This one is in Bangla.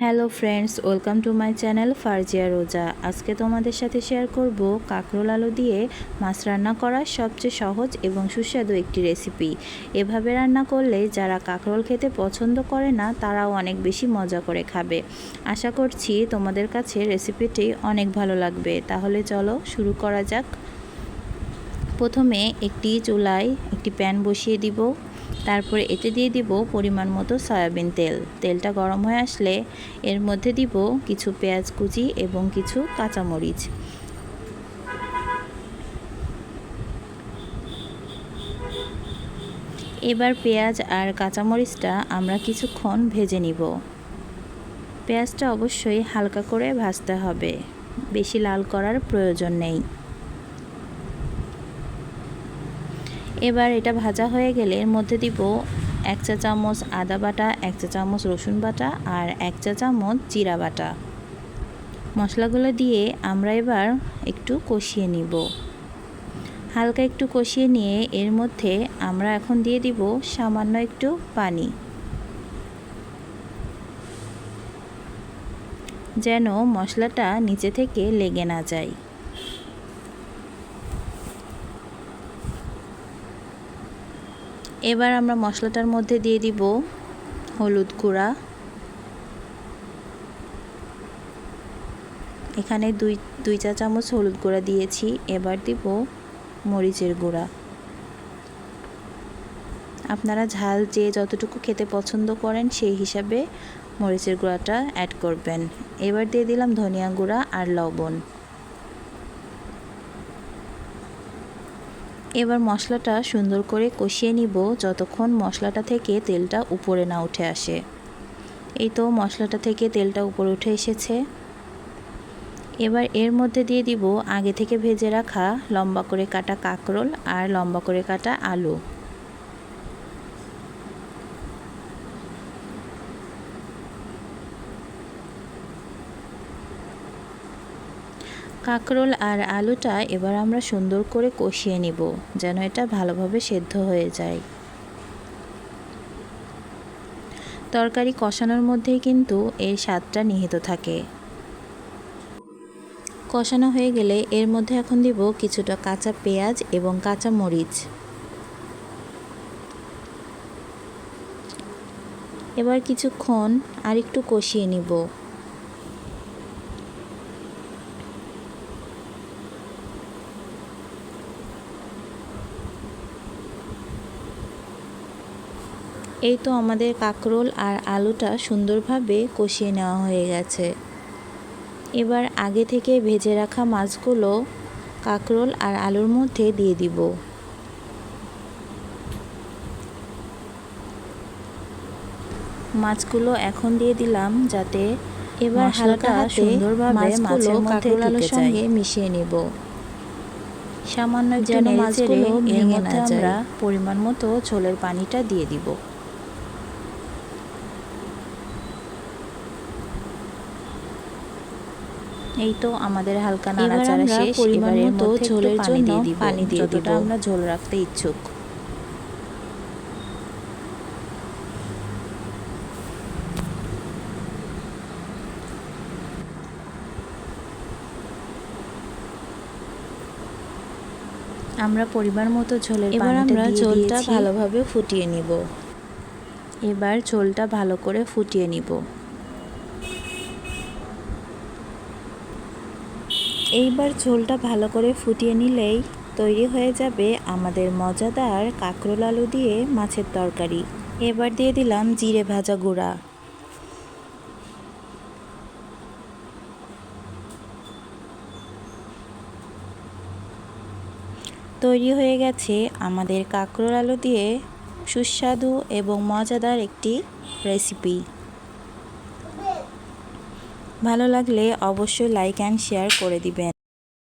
Hello friends, welcome to my channel Farzia Roza. আজকে তোমাদের সাথে শেয়ার করব কাঁকরোল আলু দিয়ে মাছ রান্না করার সবচেয়ে সহজ এবং সুস্বাদু একটি রেসিপি। এভাবে রান্না করলে যারা কাঁকরোল খেতে পছন্দ করে না তারাও অনেক বেশি মজা করে খাবে। আশা করছি তোমাদের কাছে রেসিপিটি অনেক ভালো লাগবে। তাহলে চলো শুরু করা যাক। প্রথমে একটি চুলায় একটি প্যান বসিয়ে দিব। তারপরে এতে দিয়ে দিব পরিমাণ মতো সয়াবিন তেল। তেলটা গরম হয়ে আসলে এর মধ্যে দিব কিছু পেঁয়াজ কুচি এবং কিছু কাঁচামরিচ। এবার পেঁয়াজ আর কাঁচামরিচটা আমরা কিছুক্ষণ ভেজে নিব। পেঁয়াজটা অবশ্যই হালকা করে ভাজতে হবে, বেশি লাল করার প্রয়োজন নেই। এবার এটা ভাজা হয়ে গেলে এর মধ্যে দিব 1 চা চামচ আদা বাটা, 1 চা চামচ রসুন বাটা আর 1 চা চামচ জিরা বাটা। মশলাগুলো দিয়ে আমরা এবার একটু কষিয়ে নিব। হালকা একটু কষিয়ে নিয়ে এর মধ্যে আমরা এখন দিয়ে দিব সামান্য একটু পানি, যেন মশলাটা নিচে থেকে লেগে না যায়। এবার আমরা মশলাটার মধ্যে দিয়ে দিব হলুদ গুঁড়া। এখানে দুই চা চামচ হলুদ গুঁড়া দিয়েছি। এবার দিব মরিচের গুঁড়া। আপনারা ঝাল যে যতটুকু খেতে পছন্দ করেন সেই হিসাবে মরিচের গুঁড়াটা অ্যাড করবেন। এবার দিয়ে দিলাম ধনিয়া গুঁড়া আর লবণ। এবার মশলাটা সুন্দর করে কষিয়ে নিব যতক্ষণ মশলাটা থেকে তেলটা উপরে না উঠে আসে। এই তো মশলাটা থেকে তেলটা উপরে উঠে এসেছে। এবার এর মধ্যে দিয়ে দিব আগে থেকে ভেজে রাখা লম্বা করে কাটা কাঁকরোল আর লম্বা করে কাটা আলু। কাঁকরোল আর আলুটা এবার আমরা সুন্দর করে কষিয়ে নিব, যেন এটা ভালোভাবে সেদ্ধ হয়ে যায়। তরকারি কষানোর মধ্যেই কিন্তু এর স্বাদটা নিহিত থাকে। কষানো হয়ে গেলে এর মধ্যে এখন দিব কিছুটা কাঁচা পেঁয়াজ এবং কাঁচা মরিচ। এবার কিছুক্ষণ আরেকটু কষিয়ে নিব। এই তো আমাদের কাঁকরোল আর আলুটা সুন্দরভাবে কষিয়ে নেওয়া হয়ে গেছে। এবার আগে থেকে ভেজে রাখা মাছগুলো কাঁকরোল আর আলুর মধ্যে দিয়ে দিব। মাছগুলো এখন দিয়ে দিলাম যাতে এবার হালকা সুন্দরভাবে মাছের মধ্যে আলুর সঙ্গে মিশিয়ে নেব। সামান্য যেন মাছগুলো এর মধ্যে আমরা পরিমাণ মতো ঝোলের পানিটা দিয়ে দিব। এই তো আমাদের হালকা নাড়াচাড়া শেষ। পরিমাণ মতো ঝোলের জন্য পানি দিয়ে দিব, যতটা আমরা ঝোল রাখতে ইচ্ছুক। আমরা পরিমাণ মতো ঝোলের পানিটা দিয়ে ঝোলটা ভালোভাবে ফুটিয়ে নিব। এবার ঝোলটা ভালো করে ফুটিয়ে নিব। এইবার ঝোলটা ভালো করে ফুটিয়ে নিলেই তৈরি হয়ে যাবে আমাদের মজাদার কাঁকরোল আলু দিয়ে মাছের তরকারি। এবার দিয়ে দিলাম জিরে ভাজা গুঁড়া। তৈরি হয়ে গেছে আমাদের কাঁকরোল আলু দিয়ে সুস্বাদু এবং মজাদার একটি রেসিপি। ভালো লাগলে অবশ্যই লাইক অ্যান্ড শেয়ার করে দিবেন।